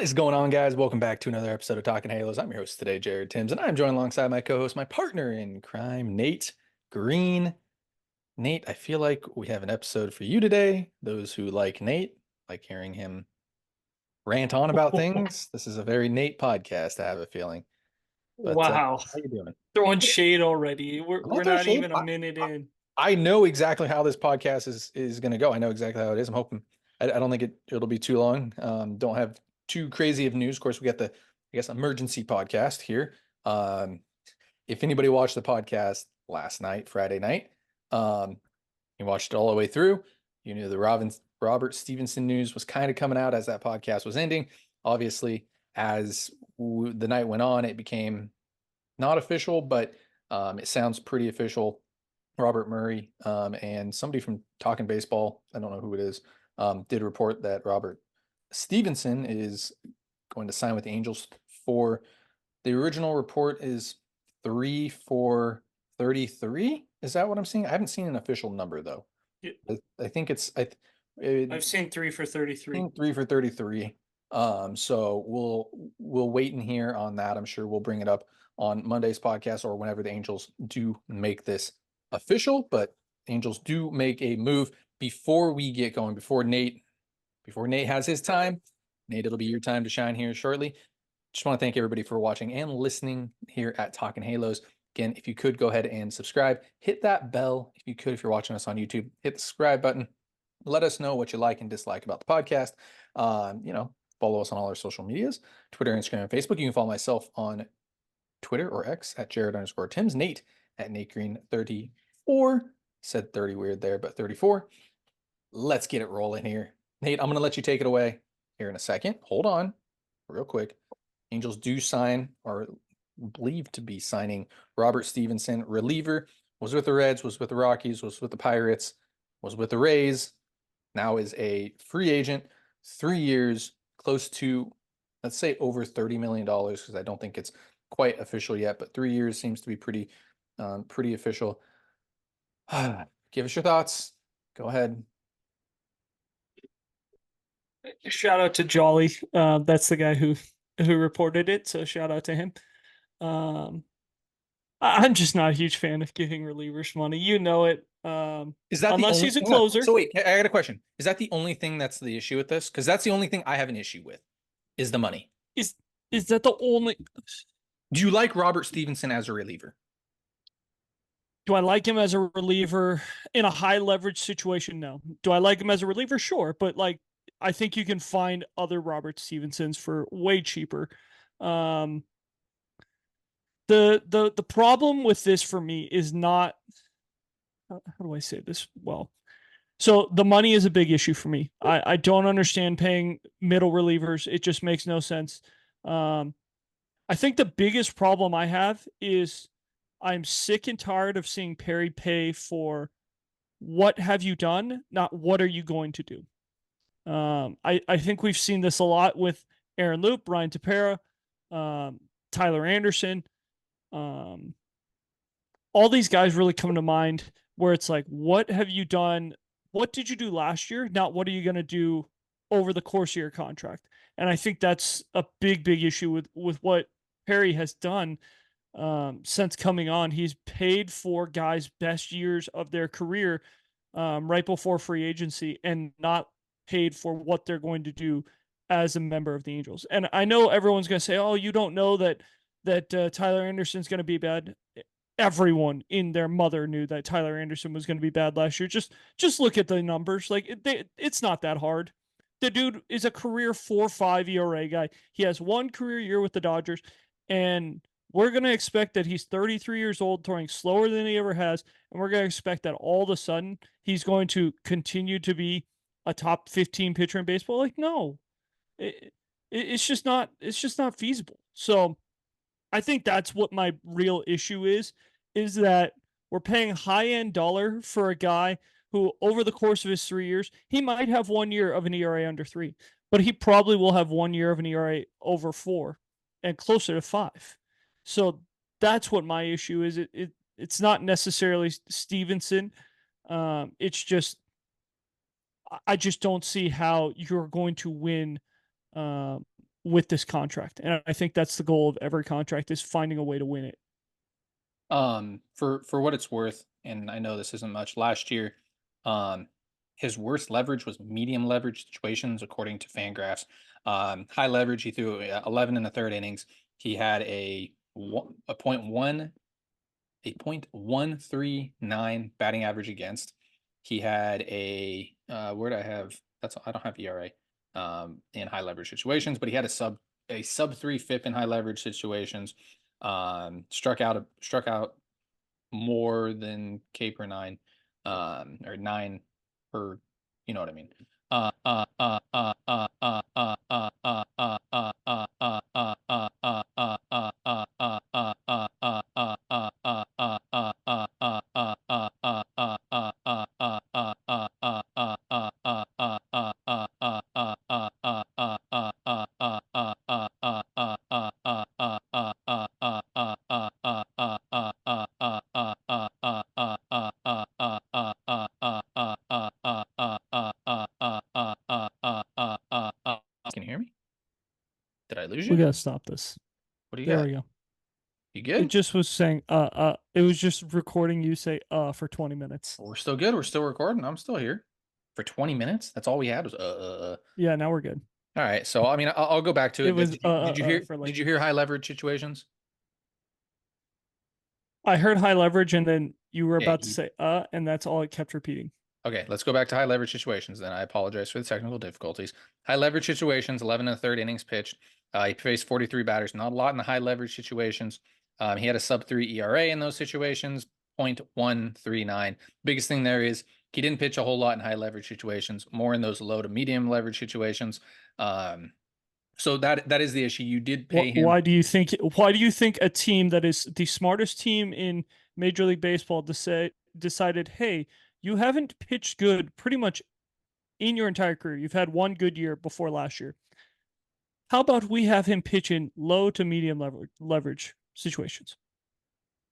What is going on, guys? Welcome back to another episode of Talking Halos. I'm your host today, Jared Timms, and I'm joined alongside my co-host, my partner in crime, Nate Green. Nate, I feel like we have an episode for you today. Those who like Nate, like hearing him rant on about things. This is a very Nate podcast, I have a feeling. But Wow. how you doing? Throwing shade already. We're I'm we're not throwing not shade. even a minute I, in. I know exactly how this podcast is going to go. I know exactly how it is. I'm hoping. I don't think it'll be too long. Don't have too crazy of news. Of course, we got the emergency podcast here. Um, if anybody watched the podcast last night, Friday night, um, you watched it all the way through. You knew the Robert Stephenson news was kind of coming out as that podcast was ending. Obviously, as the night went on, it became not official, but it sounds pretty official. Robert Murray and somebody from Talking Baseball, I don't know who it is, did report that Robert Stephenson is going to sign with the Angels for the original report is 3 for 33. Is that what I'm seeing? I haven't seen an official number though. Yeah, I think I've seen 3 for 33. think 3 for 33. So we'll wait and hear on that. I'm sure we'll bring it up on Monday's podcast or whenever the Angels do make this official. But Angels do make a move before we get going, before Nate has his time. Nate, it'll be your time to shine here shortly. Just want to thank everybody for watching and listening here at Talking Halos. Again, if you could go ahead and subscribe, hit that bell. If you could, if you're watching us on YouTube, hit the subscribe button. Let us know what you like and dislike about the podcast. Follow us on all our social medias, Twitter, Instagram, and Facebook. You can follow myself on Twitter or X at Jared_Timms, Nate at Nate Green 34. Said 30 weird there, but 34. Let's get it rolling here. Nate, I'm going to let you take it away here in a second. Hold on real quick. Angels do sign, or believed to be signing, Robert Stephenson, reliever. Was with the Reds, was with the Rockies, was with the Pirates, was with the Rays. Now is a free agent, 3 years, close to, let's say, over $30 million, because I don't think it's quite official yet, but 3 years seems to be pretty official. Give us your thoughts. Go ahead. Shout out to Jolly. That's the guy who reported it. So shout out to him. Um, I'm just not a huge fan of giving relievers money. You know it. Is that the Unless only? he's a Hang on. So closer. wait, I got a question. Is that the only thing that's the issue with this? Because that's the only thing I have an issue with is the money. Is is that the only? Do you like Robert Stephenson as a reliever? Do I like him as a reliever in a high leverage situation? No. Do I like him as a reliever? Sure, but I think you can find other Robert Stevensons for way cheaper. Um, the problem with this for me is not, how do I say this well? So the money is a big issue for me. I don't understand paying middle relievers. It just makes no sense. Um, I think the biggest problem I have is I'm sick and tired of seeing Perry pay for what have you done, not what are you going to do. I think we've seen this a lot with Aaron Loop, Ryan Tepera, Tyler Anderson. Um, all these guys really come to mind where it's like, what have you done? What did you do last year? Not what are you going to do over the course of your contract? And I think that's a big issue with what Perry has done since coming on. He's paid for guys' best years of their career right before free agency and not paid for what they're going to do as a member of the Angels. And I know everyone's going to say, "Oh, you don't know that Tyler Anderson's going to be bad." Everyone in their mother knew that Tyler Anderson was going to be bad last year. Just look at the numbers. It's not that hard. The dude is a career 4.5 ERA guy. He has one career year with the Dodgers, and we're going to expect that he's 33 years old, throwing slower than he ever has, and we're going to expect that all of a sudden he's going to continue to be a top 15 pitcher in baseball. Like, no, it's just not. It's just not feasible. So I think that's what my real issue is that we're paying high end dollar for a guy who, over the course of his 3 years, he might have 1 year of an ERA under 3, but he probably will have 1 year of an ERA over 4 and closer to 5. So that's what my issue is. It's not necessarily Stevenson. It's just I just don't see how you're going to win with this contract. And I think that's the goal of every contract, is finding a way to win it. For what it's worth, and I know this isn't much, last year, um, his worst leverage was medium leverage situations, according to Fangraphs. High leverage, he threw 11 in the third innings. He had a point 139 batting average against. He had where do I have that's I don't have ERA in high leverage situations, but he had a sub 3 FIP in high leverage situations. Struck out more than K per nine, or nine per, you know what I mean. Can you hear me? Did I lose We you? gotta stop this. What do you There got? we go. You It good? just was saying it was just recording you say for 20 minutes. We're still good. We're still recording. I'm still here for 20 minutes. That's all we had was Yeah, now we're good. All right. So I mean, I'll go back to It it. But was did you hear for did like, you hear high leverage situations? I heard high leverage and then you were Yeah. about to say and that's all it kept repeating. Okay, let's go back to high leverage situations then. I apologize for the technical difficulties. High leverage situations, 11 and a third innings pitched. He faced 43 batters, not a lot in the high leverage situations. He had a sub 3 ERA in those situations, 0.139. Biggest thing there is he didn't pitch a whole lot in high leverage situations, more in those low to medium leverage situations. So that is the issue. You did pay him. Why do you think? Why do you think a team that is the smartest team in Major League Baseball decided, hey, you haven't pitched good pretty much in your entire career. You've had one good year before last year. How about we have him pitch in low to medium leverage situations?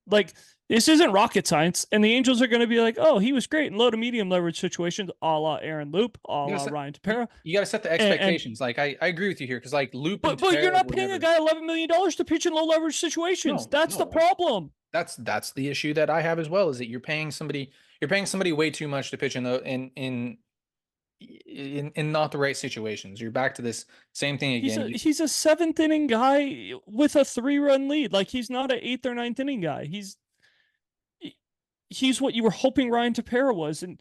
Like, this isn't rocket science, and the Angels are going to be like, oh, he was great in low to medium leverage situations, a la Aaron Loop, a You gotta la set, Ryan you, Tepera, you got to set the and expectations. Like I agree with you here because like Loop and but you're Tepera not were paying a never. guy $11 million to pitch in low leverage situations. No, That's the no. problem. That's the issue that I have as well, is that you're paying somebody way too much to pitch in the in not the right situations. You're back to this same thing He's again. a seventh inning guy with a 3-run lead. Like, he's not an eighth or ninth inning guy. He's what you were hoping Ryan Tepera was. And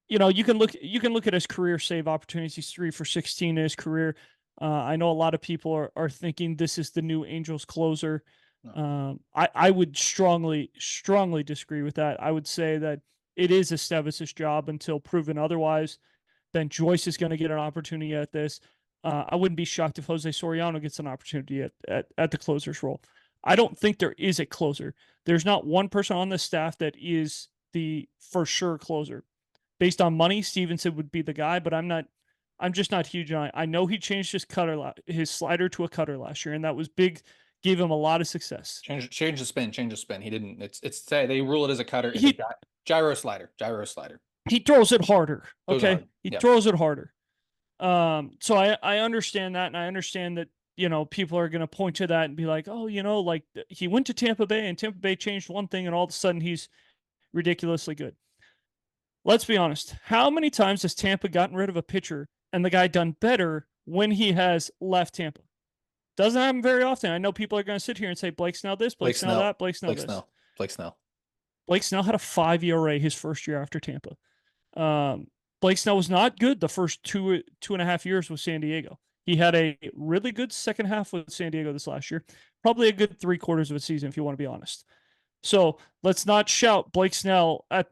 you can look at his career save opportunities. He's 3 for 16 in his career. I know a lot of people are thinking this is the new Angels closer. No. I would strongly disagree with that. I would say that it is Esteves' job until proven otherwise. Then Joyce is going to get an opportunity at this. I wouldn't be shocked if Jose Soriano gets an opportunity at the closer's role. I don't think there is a closer. There's not one person on the staff that is the for sure closer. Based on money, Stevenson would be the guy, but I'm just not huge on it. I know he changed his slider to a cutter last year, and that was big, gave him a lot of success. Change the spin. Change the spin. He didn't. It's they rule it as a cutter. It's a He gyro slider. Gyro slider. he throws it harder. Goes Okay, hard. he Yeah. throws it harder. So I understand that, and I understand that people are going to point to that and be like, oh, like he went to Tampa Bay and Tampa Bay changed one thing, and all of a sudden he's ridiculously good. Let's be honest. How many times has Tampa gotten rid of a pitcher and the guy done better when he has left Tampa? Doesn't happen very often. I know people are going to sit here and say Blake Snell this, Blake Snell that, Blake Snell Blake this. Snell. Blake Snell. Blake Snell had a 5 ERA his first year after Tampa. Blake Snell was not good the first two and a half years with San Diego. He had a really good second half with San Diego this last year. Probably a good 3/4 of a season, if you want to be honest. So let's not shout Blake Snell at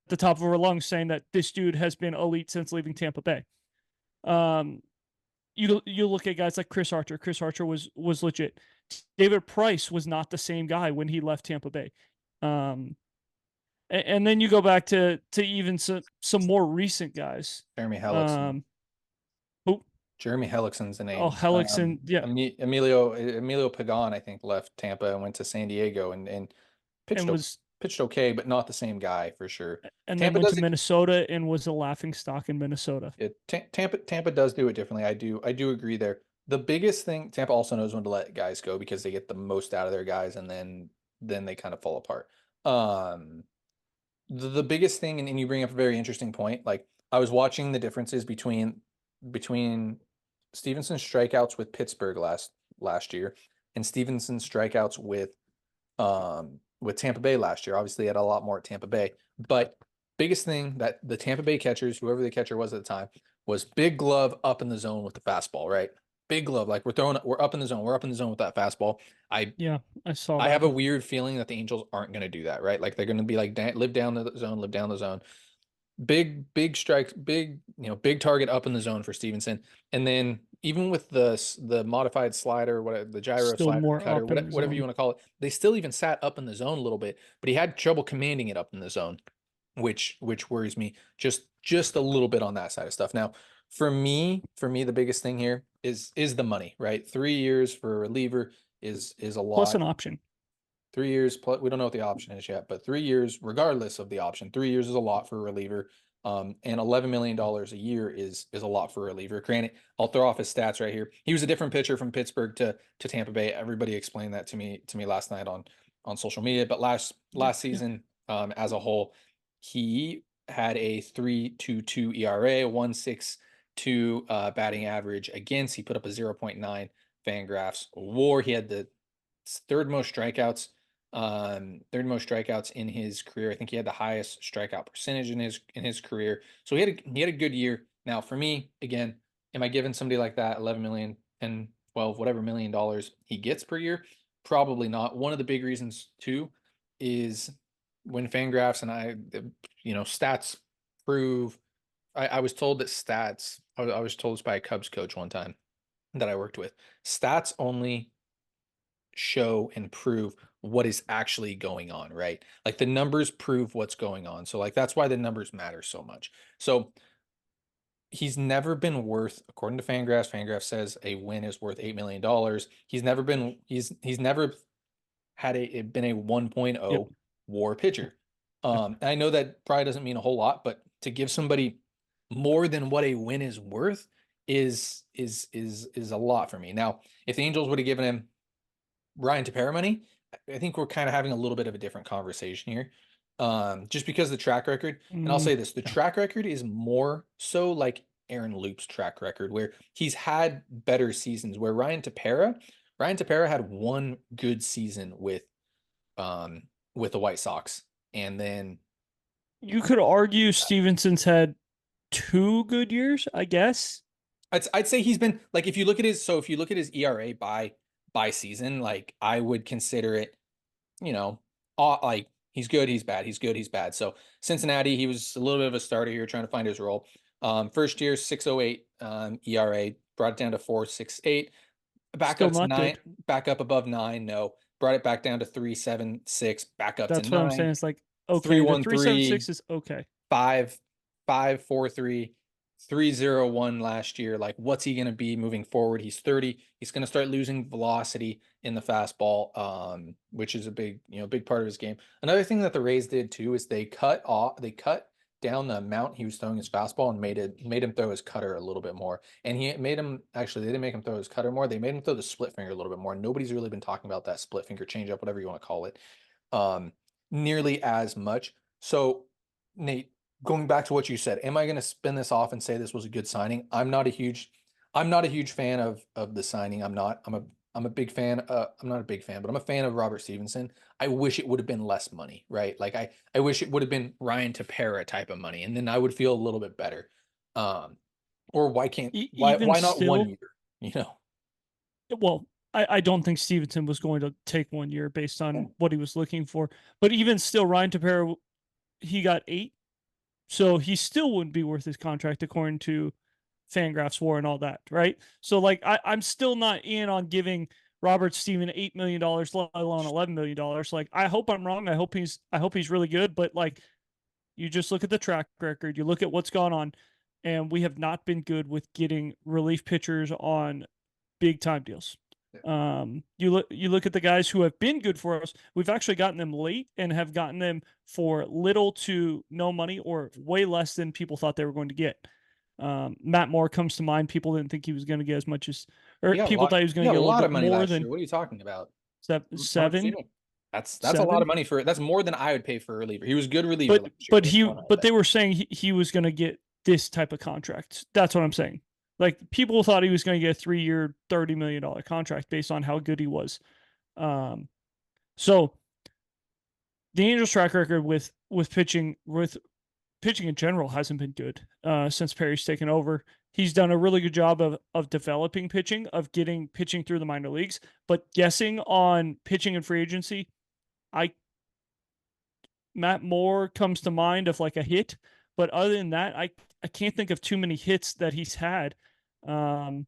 the top of our lungs saying that this dude has been elite since leaving Tampa Bay. You look at guys like Chris Archer. Chris Archer was legit. David Price was not the same guy when he left Tampa Bay. And then you go back to even some more recent guys. Jeremy Hellickson. Who? Jeremy Hellickson's the name. Oh, Hellickson. Yeah. Emilio Pagan, I think, left Tampa and went to San Diego and pitched And was pitched okay, but not the same guy for sure. and then Tampa went does to it. Minnesota and was a laughing stock in Minnesota. Tampa does do it differently. I do agree there. The biggest thing, Tampa also knows when to let guys go because they get the most out of their guys, and then they kind of fall apart. Um, the biggest thing, and you bring up a very interesting point. Like I was watching the differences between Stevenson's strikeouts with Pittsburgh last year and Stevenson's strikeouts with Tampa Bay last year. Obviously, he had a lot more at Tampa Bay, but biggest thing that the Tampa Bay catchers, whoever the catcher was at the time, was big glove up in the zone with the fastball, right? Big glove, like we're up in the zone, we're up in the zone with that fastball. I Yeah, I saw I have that. a weird feeling that the Angels aren't going to do that, right? Like they're going to be like live down the zone, live down the zone. Big strikes, big target up in the zone for Stevenson. And then even with the modified slider, whatever the gyro Still slider, more cutter, up in the whatever you zone. want to call it, they still even sat up in the zone a little bit, but he had trouble commanding it up in the zone, which worries me just a little bit on that side of stuff. Now, for me, the biggest thing here is the money, right? 3 years for a reliever is a Plus lot. an option. 3 years plus, we don't know what the option is yet, but 3 years, regardless of the option, 3 years is a lot for a reliever. And $11 million a year is a lot for a reliever. Granted, I'll throw off his stats right here. He was a different pitcher from Pittsburgh to Tampa Bay. Everybody explained that to me last night on social media. But Yeah, last yeah. season, as a whole, he had a 3.22 ERA, 1.62 batting average against. He put up a 0.9 Fangraphs WAR. He had the third most strikeouts third most strikeouts in his career. I think he had the highest strikeout percentage in his career. So he had a good year. Now for me, again, am I giving somebody like that 11 million and 12 whatever $1 million he gets per year? Probably not. One of the big reasons too is when Fangraphs and stats prove. I was told that stats. I was told this by a Cubs coach one time that I worked with. Stats only show and prove what is actually going on, right? Like the numbers prove what's going on. So like that's why the numbers matter so much. So he's never been worth, according to Fangraphs, Fangraphs says a win is worth $8 million. He's never had been a Yep. 1.0 WAR pitcher. I know that probably doesn't mean a whole lot, but to give somebody more than what a win is worth is a lot for me. Now, if the Angels would have given him Ryan Tepera money, I think we're kind of having a little bit of a different conversation here. Just because the track record, and I'll Mm, say this, the yeah. track record is more so like Aaron Loop's track record, where he's had better seasons. Where Ryan Tepera had one good season with the White Sox, and then You could argue Stevenson's had 2 good years, I guess. I'd say he's been like if you look at his ERA by season, like I would consider it like he's good, he's bad, he's good, he's bad. So Cincinnati, he was a little bit of a starter here trying to find his role. First year 6.08 ERA, brought it down to 4.68. Back Still up to not nine, good. back up above 9, no. Brought it back down to 3.76, back up to That's what I'm saying. 9, It's like, okay, the 3.13, 376 is okay. 5.4.3, 3.01 last year. Like, what's he going to be moving forward? He's 30. He's going to start losing velocity in the fastball, which is a big part of his game. Another thing that the Rays did too is they cut down the amount he was throwing his fastball and made him throw his cutter a little bit more. And he made him actually they didn't make him throw his cutter more. They made him throw the split finger a little bit more. Nobody's really been talking about that split finger changeup, whatever you want to call it, um, nearly as much. So, Nate, going back to what you said, am I going to spin this off and say this was a good signing? I'm not a huge fan of the signing. I'm a big fan. I'm not a big fan, but I'm a fan of Robert Stevenson. I wish it would have been less money, right? Like I wish it would have been Ryan Tepera type of money, and then I would feel a little bit better. Um, or why can't why Even why not one still, year? You know, well, I don't think Stevenson was going to take 1 year based on what he was looking for. But even still, Ryan Tepera, he got 8. So he still wouldn't be worth his contract according to Fangraphs War and all that, right? So like I'm still not in on giving Robert Steven $8 million, let alone $11 million. Like I hope I'm wrong. I hope he's really good, but like you just look at the track record, you look at what's gone on, and we have not been good with getting relief pitchers on big time deals. You look at the guys who have been good for us. We've actually gotten them late and have gotten them for little to no money or way less than people thought they were going to get. Matt Moore comes to mind. People didn't think he was going to get as much as, or He got a people lot. thought he was He going to got get a a little lot of bit money more last year. than What are you talking about? seven, That's a lot of seven. money for. That's more than I would pay for a reliever. He was a good reliever But last year. Let's go on with but that. they were saying he was going to get this type of contract. That's what I'm saying. Like people thought he was going to get a 3-year, $30 million contract based on how good he was. Um, so the Angels' track record with pitching in general hasn't been good since Perry's taken over. He's done a really good job of developing pitching, of getting pitching through the minor leagues. But guessing on pitching and free agency, I Matt Moore comes to mind of like a hit, but other than that, I can't think of too many hits that he's had. Um,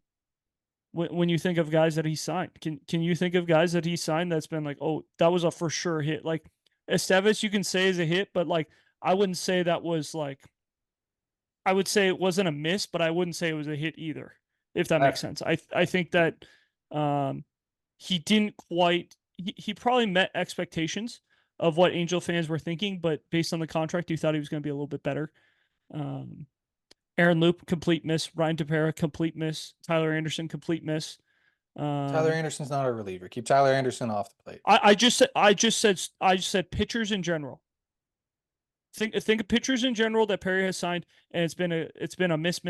when you think of guys that he signed, can you think of guys that he signed that's been like, oh, that was a for sure hit? Like Estevez, you can say is a hit, but like I wouldn't say that was like, I would say it wasn't a miss, but I wouldn't say it was a hit either, if that makes That sense. I think that um, he didn't quite. He probably met expectations of what Angel fans were thinking, but based on the contract, you thought he was going to be a little bit better. Um, Aaron Loop, complete miss. Ryan Tepera, complete miss. Tyler Anderson, complete miss. Tyler Um, Anderson's not a reliever. Keep Tyler Anderson off the plate. I just said pitchers in general. Think of pitchers in general that Perry has signed, and it's been a miss.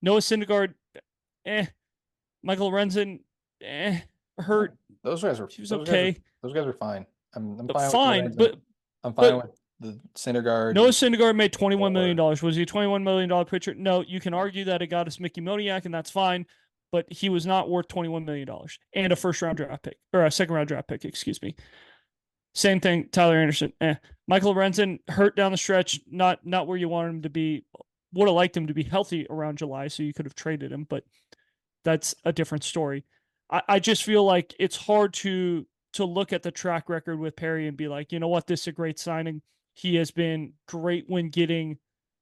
Noah Syndergaard, eh. Michael Lorenzen, No, hurt. those guys were She was those guys were okay, those guys were fine. I'm fine with fine, Lorenzen. I'm fine but with the Syndergaard Noah and Syndergaard made $21 million. Moore. Was he a $21 million pitcher? No, you can argue that it got us Mickey Moniak, and that's fine, but he was not worth $21 million and a first round draft pick or a second round draft pick. Excuse me. Same thing. Tyler Anderson. Michael Lorenzen hurt down the stretch. Not where you wanted him to be. Would have liked him to be healthy around July, so you could have traded him, but that's a different story. I just feel like it's hard to look at the track record with Perry and be like, you know what, this is a great signing. He has been great when getting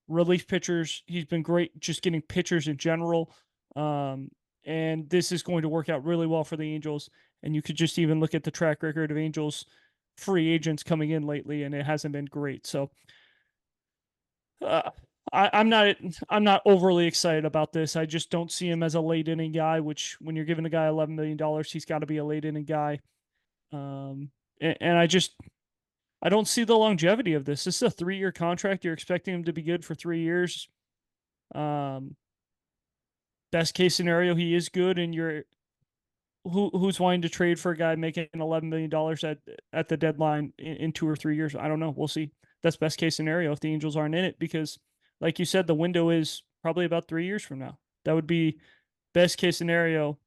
relief pitchers. He's been great just getting pitchers in general. Um, and this is going to work out really well for the Angels. And you could just even look at the track record of Angels free agents coming in lately, and it hasn't been great. So uh, I'm not overly excited about this. I just don't see him as a late inning guy. Which when you're giving a guy $11 million, he's got to be a late inning guy. And I don't see the longevity of this. This is a 3-year contract. You're expecting him to be good for 3 years. Um, Best case scenario, he is good, and you're who's wanting to trade for a guy making $11 million at the deadline in 2 or 3 years. I don't know. We'll see. That's best case scenario if the Angels aren't in it, because like you said, the window is probably about 3 years from now. That would be best case scenario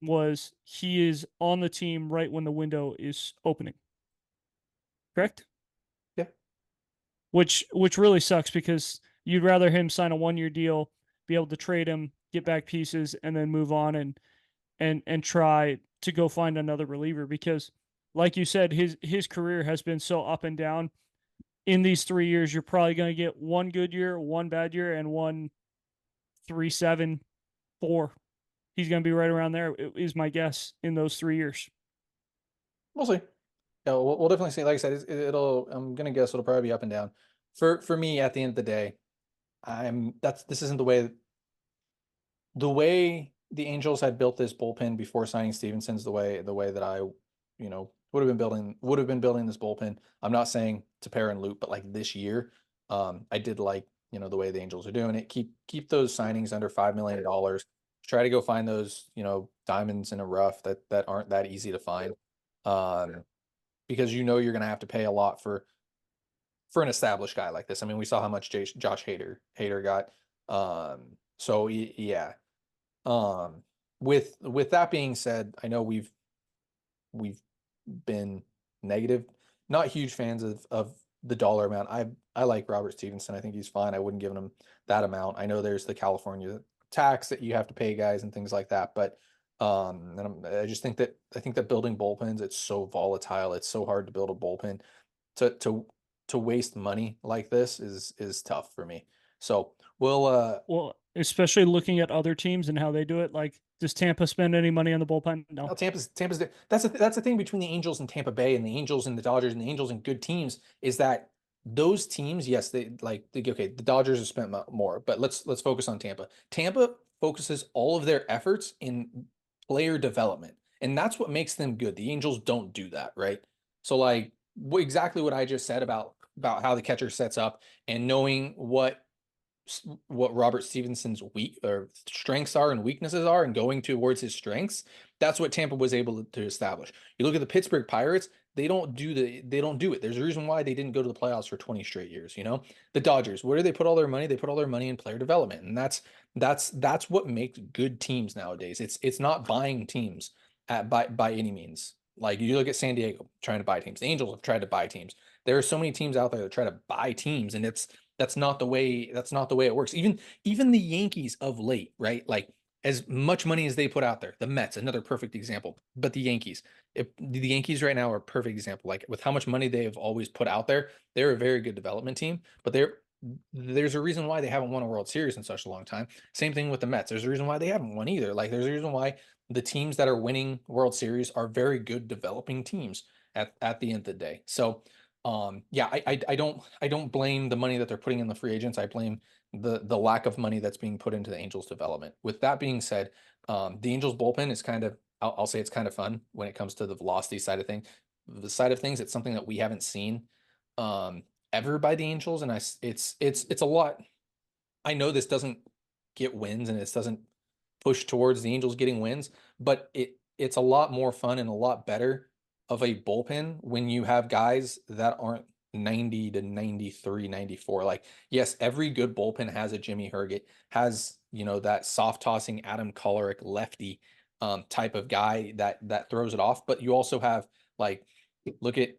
was he is on the team right when the window is opening. Correct? Yeah. Which really sucks because you'd rather him sign a 1-year deal, be able to trade him, get back pieces, and then move on and try to go find another reliever, because like you said, his career has been so up and down. In these 3 years, you're probably going to get one good year, one bad year, and one 3.74. He's going to be right around there, is my guess, in those 3 years. We'll see. Yeah, we'll definitely see. Like I said, it'll. I'm gonna guess it'll probably be up and down. For me, at the end of the day, this isn't the way the Angels had built this bullpen before signing Stevenson's the way that I, would have been building this bullpen. I'm not saying to pair and loop, but like this year, I did like the way the Angels are doing it. Keep those signings under $5 million. Try to go find those diamonds in a rough that aren't that easy to find. Because you're going to have to pay a lot for an established guy like this. I mean, we saw how much Josh Hader got. So yeah. With that being said, I know we've been negative, not huge fans of the dollar amount. I like Robert Stephenson. I think he's fine. I wouldn't give him that amount. I know there's the California tax that you have to pay guys and things like that, but I just think that building bullpens, it's so volatile. It's so hard to build a bullpen. To waste money like this is tough for me. So Well, especially looking at other teams and how they do it. Like, does Tampa spend any money on the bullpen? No. Tampa's that's the thing between the Angels and Tampa Bay, and the Angels and the Dodgers and the Angels and good teams, is that those teams, yes, okay, the Dodgers have spent more, but let's focus on Tampa. Tampa focuses all of their efforts in player development, and that's what makes them good. The Angels don't do that, right? So like exactly what I just said about how the catcher sets up and knowing what Robert Stevenson's weak or strengths are and weaknesses are and going towards his strengths, that's what Tampa was able to establish. You look at the Pittsburgh Pirates, they don't do it. There's a reason why they didn't go to the playoffs for 20 straight years, you know? The Dodgers, where do they put all their money? They put all their money in player development. And that's what makes good teams nowadays. It's not buying teams by any means. Like you look at San Diego trying to buy teams. The Angels have tried to buy teams. There are so many teams out there that try to buy teams, and that's not the way it works. Even the Yankees of late, right? Like as much money as they put out there, the Mets, another perfect example. But the Yankees, if the Yankees right now are a perfect example. Like with how much money they have always put out there, they're a very good development team, but there's a reason why they haven't won a World Series in such a long time. Same thing with the Mets. There's a reason why they haven't won either. Like there's a reason why the teams that are winning World Series are very good developing teams at the end of the day. So yeah, I don't blame the money that they're putting in the free agents. I blame the lack of money that's being put into the Angels development. With that being said, the Angels bullpen is kind of I'll say it's kind of fun when it comes to the velocity side of things. The side of things, it's something that we haven't seen um ever by the Angels, and it's a lot. I know this doesn't get wins and this doesn't push towards the Angels getting wins, but it's a lot more fun and a lot better of a bullpen when you have guys that aren't 90 to 93, 94. Like, yes, every good bullpen has a Jimmy Herget, has, you know, that soft tossing Adam Kolarek lefty type of guy that throws it off. But you also have like look at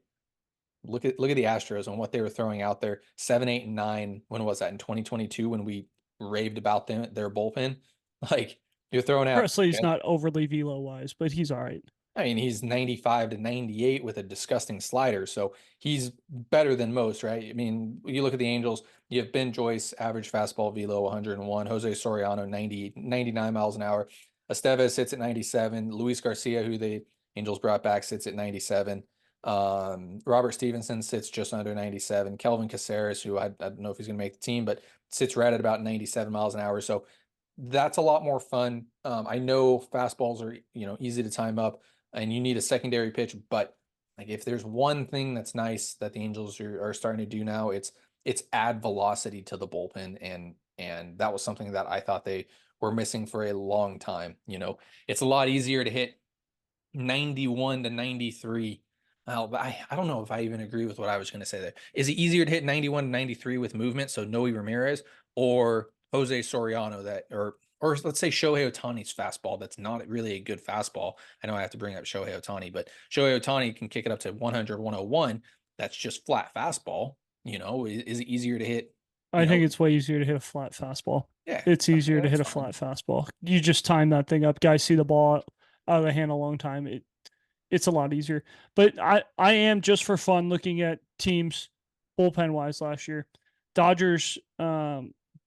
look at the Astros and what they were throwing out there. 7, 8, and 9. When was that? In 2022 when we raved about their bullpen. Like you're throwing out Presley's not overly velo wise, but he's all right. I mean, he's 95 to 98 with a disgusting slider, so he's better than most, right? I mean, you look at the Angels, you have Ben Joyce, average fastball velo 101, Jose Soriano 99 miles an hour, Estevez sits at 97, Luis Garcia, who the Angels brought back, sits at 97. Robert Stephenson sits just under 97. Kelvin Caceres, who I don't know if he's going to make the team, but sits right at about 97 miles an hour. So that's a lot more fun. I know fastballs are, you know, easy to time up and you need a secondary pitch. But like if there's one thing that's nice that the Angels are starting to do now, it's add velocity to the bullpen, and that was something that I thought they were missing for a long time. You know, it's a lot easier to hit 91 to 93. Well, I don't know if I even agree with what I was going to say there. Is it easier to hit 91 to 93 with movement, so Noe Ramirez or Jose Soriano or let's say Shohei Ohtani's fastball that's not really a good fastball. I know I have to bring up Shohei Ohtani, but Shohei Ohtani can kick it up to 100, 101. That's just flat fastball. You know, is it easier to hit, you I know? think it's way easier to hit a flat fastball. Yeah, It's okay, easier to hit that's a fine. flat fastball. You just time that thing up. Guys see the ball out of the hand a long time. It's a lot easier. But I am just for fun looking at teams bullpen wise last year. Dodgers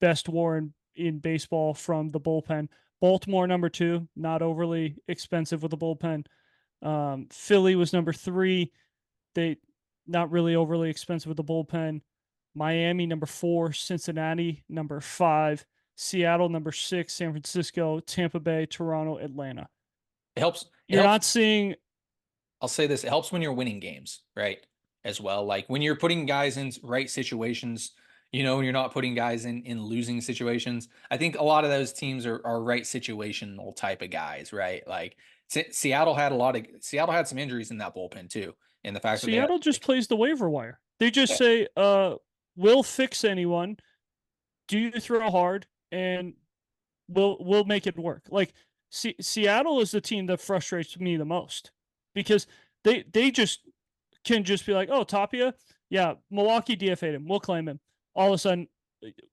best WAR in baseball from the bullpen. Baltimore number 2, not overly expensive with the bullpen. Philly was number 3. They not really overly expensive with the bullpen. Miami number 4, Cincinnati number 5, Seattle number 6, San Francisco, Tampa Bay, Toronto, Atlanta. It helps. It You're helps. not seeing I'll say this, it helps when you're winning games, right? As well. Like when you're putting guys in right situations, you know, when you're not putting guys in losing situations. I think a lot of those teams are right situational type of guys, right? Like Seattle had some injuries in that bullpen too. And the fact that they had Seattle just plays the waiver wire. They just yeah, say, we'll fix anyone, do you throw hard, and we'll make it work. Like Seattle is the team that frustrates me the most because they just can just be like, oh, Tapia, yeah, Milwaukee DFA'd him, we'll claim him. All of a sudden,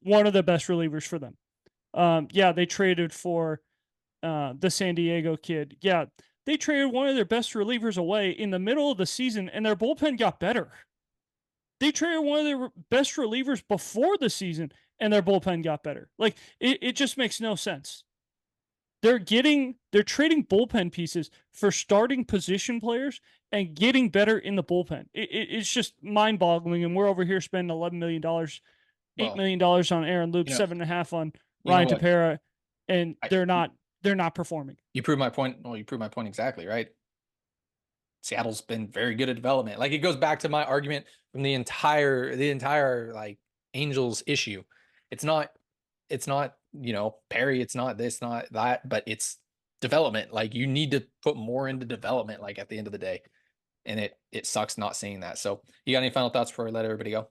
one of the best relievers for them. Yeah, they traded for the San Diego kid. Yeah, they traded one of their best relievers away in the middle of the season, and their bullpen got better. They traded one of their best relievers before the season, and their bullpen got better. Like it just makes no sense. They're trading bullpen pieces for starting position players, and getting better in the bullpen. It's just mind boggling. And we're over here spending $11 million, $8 Well, million on Aaron Loop, you know, 7.5 on you know Ryan what? Tepera, and I, they're not performing. you prove my point. Well, you prove my point exactly, right? Seattle's been very good at development. Like it goes back to my argument from the entire like Angels issue. It's not Perry, it's not this, not that, but it's development. Like you need to put more into development, like at the end of the day. And it sucks not seeing that. So you got any final thoughts before I let everybody go?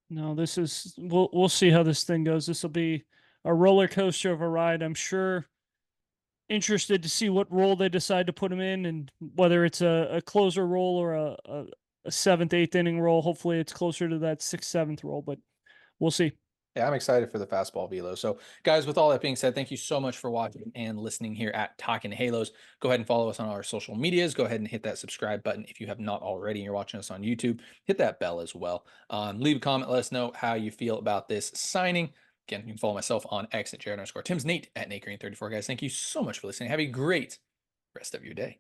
No, this is we'll see how this thing goes. This will be a roller coaster of a ride. I'm sure interested to see what role they decide to put him in, and whether it's a closer role or a seventh, eighth inning role. Hopefully it's closer to that sixth, seventh role, but we'll see. Yeah, I'm excited for the fastball velo. So, guys, with all that being said, thank you so much for watching and listening here at Talking Halos. Go ahead and follow us on our social medias. Go ahead and hit that subscribe button if you have not already and you're watching us on YouTube. Hit that bell as well. Leave a comment. Let us know how you feel about this signing. Again, you can follow myself on X at Jared_Tim's, Nate at NateGreen34. Guys, thank you so much for listening. Have a great rest of your day.